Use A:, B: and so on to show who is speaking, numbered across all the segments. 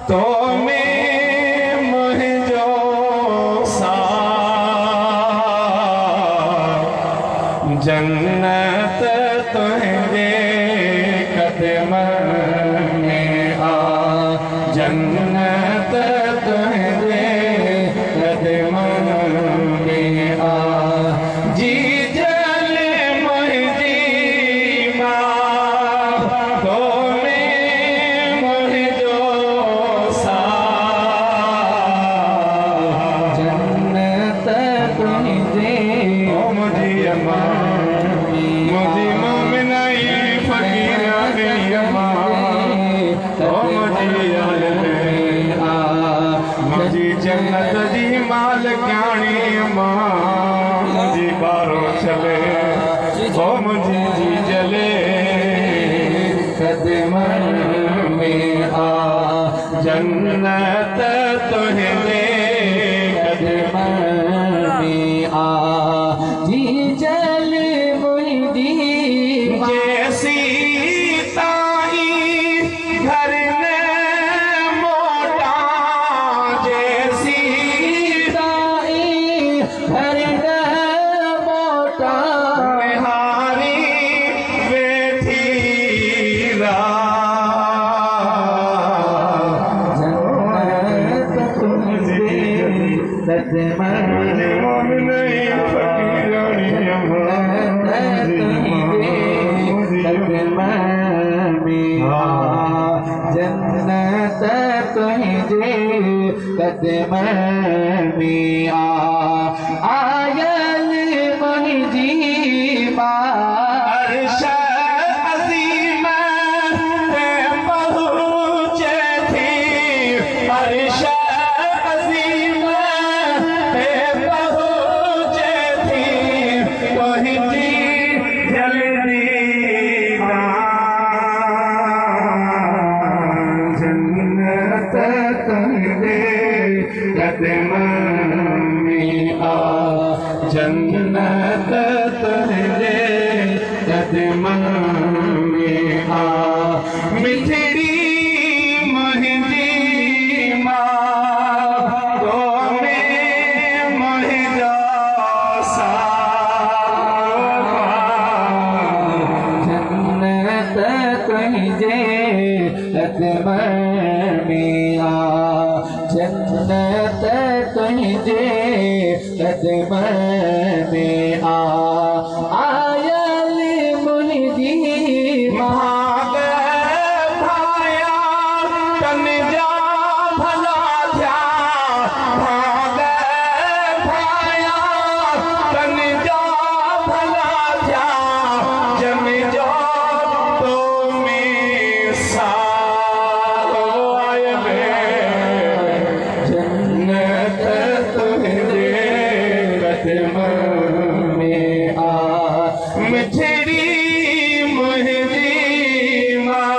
A: तो में मुझो सा जन्नत तुझे कदम में आ जन्नत तुझे कदम में आ जी जले मुझी माँ तो में मुझो सा
B: जन्नत तुझे
A: मुझी अम्मा मुझी मोमिनाई फकीरानी अम्मा ओ मुझी मुझी जन्नत जी मालिकानी अम्मा मुझी बारो चले ओ मुझी जी जले
B: कदम में आ
A: जन्नत तुझे
B: कदम में आ जी जल मुझी
A: जैसी ताई घर ने मोटा जैसी
B: ताई घर मोटा
A: निहारी बैठी
B: जन्नत तुझे कदम जन्नत तुझे कदम में आ आयल मुझी
A: अर्श अज़ीम पे पहुँचे थी अर्श अज़ीम पे पहुँचे थी पहुँची जल्दी ना जन्नत तुझे कदम में आ जन्नत तुझे कदम में आ मिठड़ी मुझी माँ तो में मुझो सा
B: जन्नत तुझे कदम में आ जन्नत तुझे कदम में आ आयल मुझी
A: भाग भाया तन जा भला जा भाग भाया तन जा भला जा जम जो तो में सा जन्नत तुझे कदम में आ मिठड़ी मुझी माँ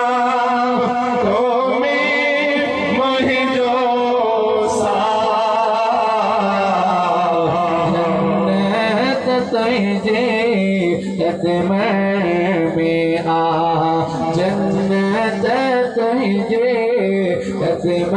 A: तो में मुझो सा
B: जन्नत तुझे कदम में आ जन्नत तुझे कदम